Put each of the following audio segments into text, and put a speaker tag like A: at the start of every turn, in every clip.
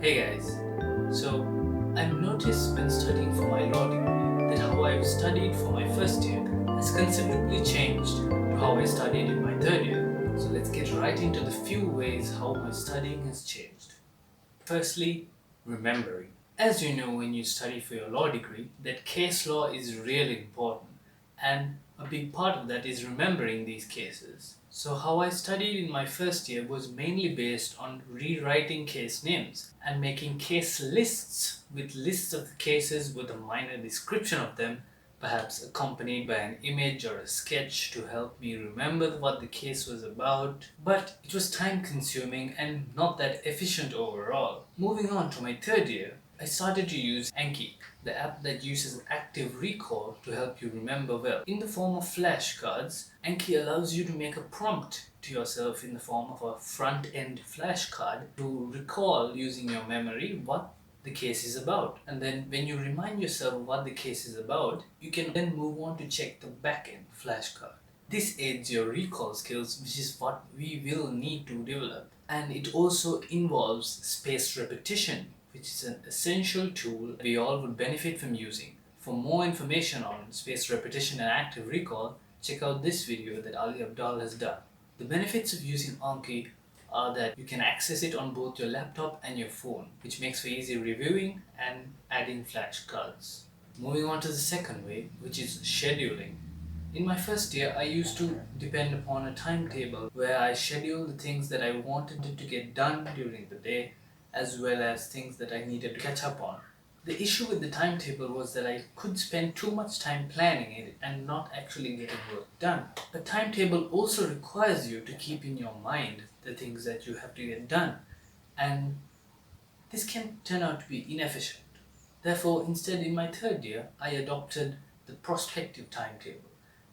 A: Hey guys, so I've noticed when studying for my law degree that how I've studied for my first year has considerably changed to how I studied in my third year. So let's get right into the few ways how my studying has changed. Firstly, remembering. As you know, when you study for your law degree, that case law is really important, and a big part of that is remembering these cases. So, how I studied in my first year was mainly based on rewriting case names and making case lists with lists of the cases with a minor description of them, perhaps accompanied by an image or a sketch to help me remember what the case was about. But it was time consuming and not that efficient overall. Moving on to my third year, I started to use Anki, the app that uses active recall to help you remember well. In the form of flashcards, Anki allows you to make a prompt to yourself in the form of a front-end flashcard to recall using your memory what the case is about. And then when you remind yourself what the case is about, you can then move on to check the back-end flashcard. This aids your recall skills, which is what we will need to develop. And it also involves spaced repetition, which is an essential tool we all would benefit from using. For more information on spaced repetition and active recall, check out this video that Ali Abdal has done. The benefits of using Anki are that you can access it on both your laptop and your phone, which makes for easy reviewing and adding flashcards. Moving on to the second way, which is scheduling. In my first year, I used to depend upon a timetable where I scheduled the things that I wanted to get done during the day, as well as things that I needed to catch up on. The issue with the timetable was that I could spend too much time planning it and not actually getting work done. A timetable also requires you to keep in your mind the things that you have to get done, and this can turn out to be inefficient. Therefore, instead, in my third year, I adopted the prospective timetable,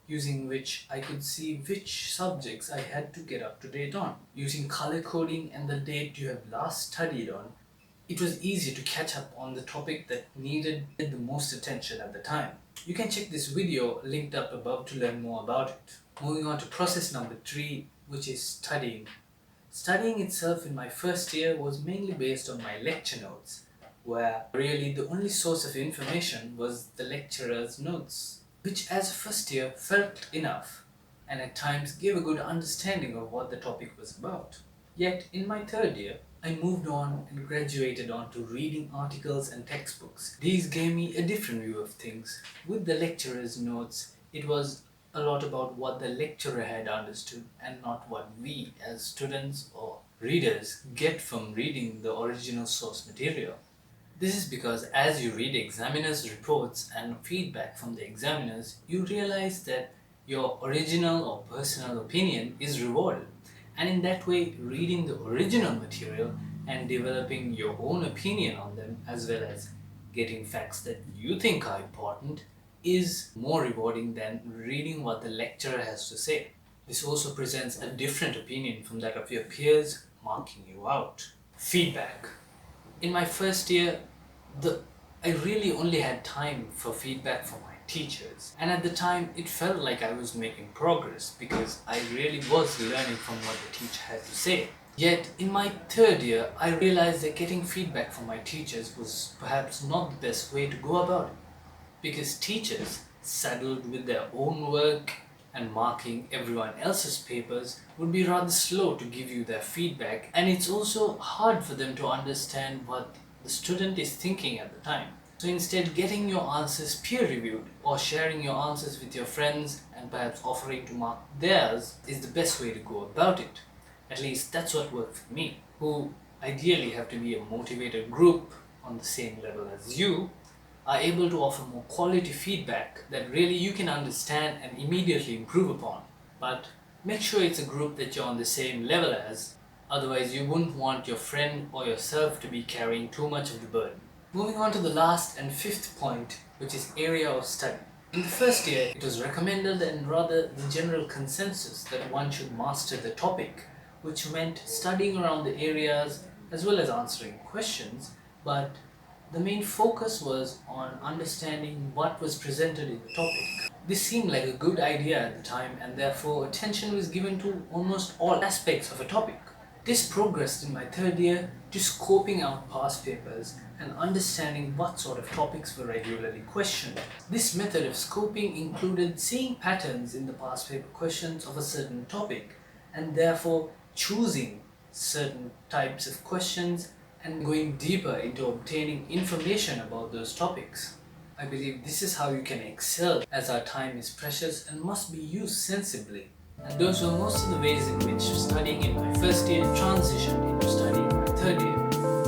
A: using which I could see which subjects I had to get up to date on. Using color coding and the date you have last studied on, it was easy to catch up on the topic that needed the most attention at the time. You can check this video linked up above to learn more about it. Moving on to process number 3, which is studying. Studying itself in my first year was mainly based on my lecture notes, where really the only source of information was the lecturer's notes, which as a first year felt enough and at times gave a good understanding of what the topic was about. Yet in my third year, I moved on and graduated on to reading articles and textbooks. These gave me a different view of things. With the lecturer's notes, it was a lot about what the lecturer had understood and not what we as students or readers get from reading the original source material. This is because as you read examiners' reports and feedback from the examiners, you realize that your original or personal opinion is rewarded. And in that way, reading the original material and developing your own opinion on them, as well as getting facts that you think are important, is more rewarding than reading what the lecturer has to say. This also presents a different opinion from that of your peers, marking you out. Feedback. In my first year, I really only had time for feedback from my teachers, and at the time it felt like I was making progress because I really was learning from what the teacher had to say. Yet in my third year, I realized that getting feedback from my teachers was perhaps not the best way to go about it, because teachers, saddled with their own work and marking everyone else's papers, would be rather slow to give you their feedback, and it's also hard for them to understand what the student is thinking at the time. So instead, getting your answers peer reviewed or sharing your answers with your friends and perhaps offering to mark theirs is the best way to go about it. At least that's what worked for me, who ideally have to be a motivated group on the same level as you, are able to offer more quality feedback that really you can understand and immediately improve upon. But make sure it's a group that you're on the same level as, otherwise you wouldn't want your friend or yourself to be carrying too much of the burden. Moving on to the last and fifth point, which is area of study. In the first year, it was recommended and rather the general consensus that one should master the topic, which meant studying around the areas as well as answering questions, but the main focus was on understanding what was presented in the topic. This seemed like a good idea at the time, and therefore attention was given to almost all aspects of a topic. This progressed in my third year to scoping out past papers and understanding what sort of topics were regularly questioned. This method of scoping included seeing patterns in the past paper questions of a certain topic and therefore choosing certain types of questions and going deeper into obtaining information about those topics. I believe this is how you can excel, as our time is precious and must be used sensibly. And those were most of the ways in which studying in my first year transitioned into studying in my third year.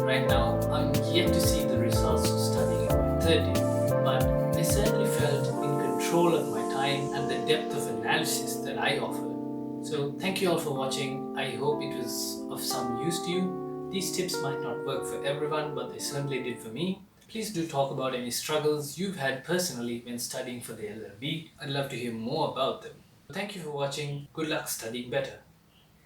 A: Right now, I'm yet to see the results of studying in my third year, but I certainly felt in control of my time and the depth of analysis that I offered. So thank you all for watching. I hope it was of some use to you. These tips might not work for everyone, but they certainly did for me. Please do talk about any struggles you've had personally when studying for the LLB. I'd love to hear more about them. Thank you for watching. Good luck studying better.